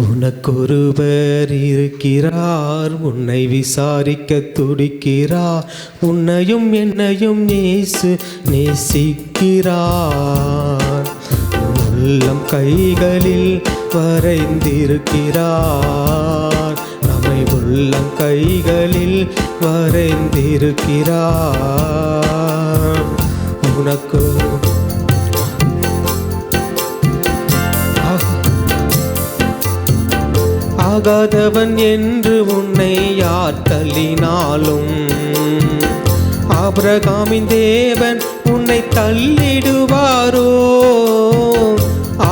உனக்கொருவர் இருக்கிறார், உன்னை விசாரிக்க துடிக்கிறார். உன்னையும் என்னையும் இயேசு நேசிக்கிறார். உள்ளம் கைகளில் வரைந்திருக்கிறார், நம்மை உள்ளம் கைகளில் வரைந்திருக்கிறார். உனக்கு ஆகாதவன் என்று உன்னை யார் தள்ளினாலும், ஆபிரகாமின் தேவன் உன்னை தள்ளிடுவாரோ?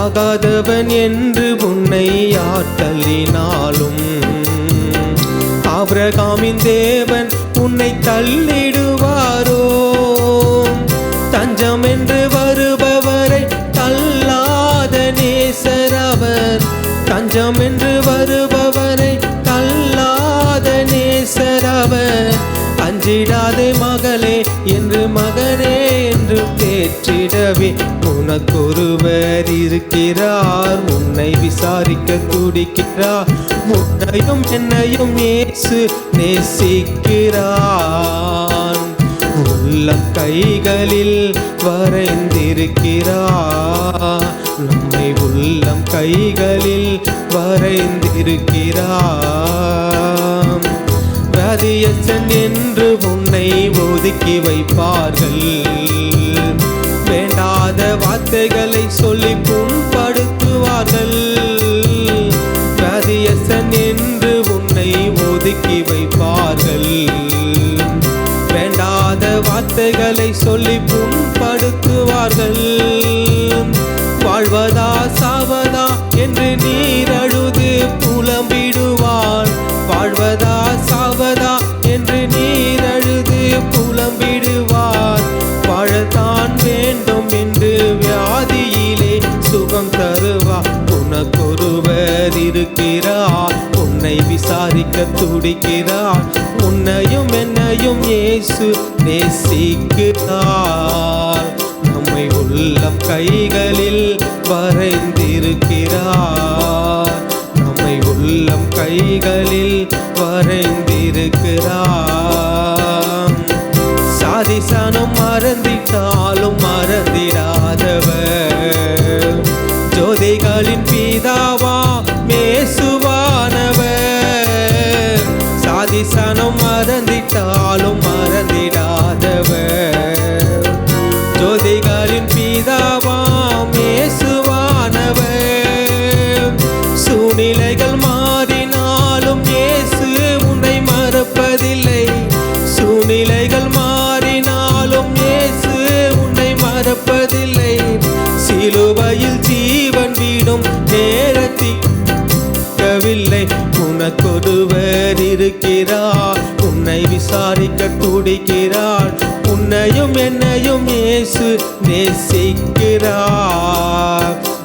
ஆகாதவன் என்று உன்னை யார் தள்ளினாலும், ஆபிரகாமின் தேவன் உன்னை தள்ளிடுவாரோ? தஞ்சம் என்று வருபவரை தள்ளாத நேசர் அவர். தஞ்சம் என்று வருபவரை தள்ளாத நேசர் அவர். அஞ்சிடாதே மகளே என்று மகனே என்று தேற்றிடவே உனக்கொருவர் இருக்கிறார், உன்னை விசாரிக்க துடிக்கிறார். உன்னையும் என்னையும் இயேசு நேசிக்கிறார். உள்ளம் கைகளில் வரைந்திருக்கிறார், நம்மை உள்ளம் கைகளில் வரைந்திருக்கிறார். வியாதியஸ்தன் என்று உன்னை ஒதுக்கி வைப்பார்கள், வேண்டாத வார்த்தைகளை சொல்லி புண்படுத்துவார்கள். வியாதியஸ்தன் என்று உன்னை ஒதுக்கி வைப்பார்கள், வேண்டாத வார்த்தைகளை சொல்லி புண்படுத்துவார்கள். வாழ்வதா சாவதா என்று நீர் அழுது புலம்பிடுவார். வாழ்வதா சாவதா என்று நீர் அழுது புலம்பிடுவார். வாழத்தான் வேண்டும் என்று வியாதியிலே சுகம் தருவார். உனக்கொருவர் இருக்கிறார், உன்னை விசாரிக்க துடிக்கிறார். உன்னையும் என்னையும் இயேசு நேசிக்கிறார். நம்மை உள்ளம் கைகளில் வரைந்திருக்கிறார், நம்மை உள்ளம் கைகளில் வரைந்திருக்கிறார். சாதி சனம் மறந்திட்டாலும் மறந்திடாதவர், ஜோதிகளின் பிதாவா மேசுவானவர். சாதி சனம் மறந்திட்டாலும் மறந்திடாதவர், ஜோதிகளின் பிதாவா மேசுவானவர். சூழ்நிலைகள் மாறினாலும் இயேசு உன்னை மறப்பதில்லை. சூழ்நிலைகள் மாறினாலும் இயேசு உன்னை மறப்பதில்லை. சிலுவையில் ஜீவன் விடும் நேரத்தில்லை. உனக்கொருவர் இருக்கிறார், உன்னை விசாரிக்க துடிக்கிறார். உன்னையும் என்னையும் இயேசு நேசிக்கிறார்.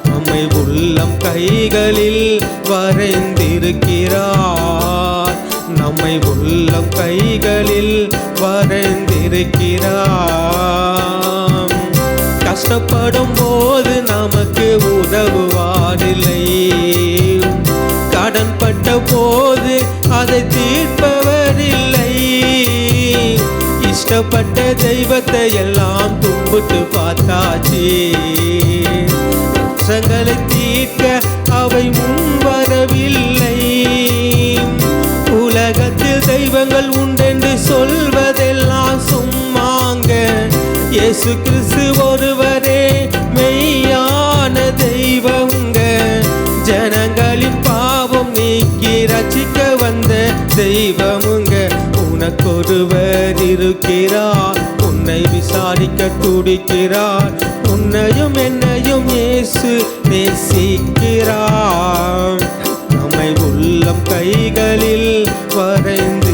நம்மை உள்ளம் கைகளில் வரைந்திருக்கிறார், நம்மை உள்ளம் கைகளில் வரைந்திருக்கிறார். கஷ்டப்படும் போது நமக்கு உதவுவாரில்லை, கடன் பட்ட போது அதை தீர்ப்பவரில்லை. இஷ்டப்பட்ட தெய்வத்தை எல்லாம் கும்பிட்டு பார்த்தாச்சு, கஷ்டங்களை தீர்க்க அவை முன்வரவில்லை. உலகத்தில் தெய்வங்கள் உண்டென்று சொல்வதெல்லாம் சும்மாங்க. இயேசு கிறிஸ்து ஒருவரே மெய்யான தெய்வங்க. ஜனங்களின் பாவம் நீக்கி ரட்சிக்க வந்த தெய்வமுங்க. உனக்கொருவர் இருக்கிறார், உன்னை விசாரிக்க துடிக்கிறார். உன்னையும் என்னையும் இயேசு நேசிக்கிறார். நம்மை உள்ளம் கைகளில் வரைந்து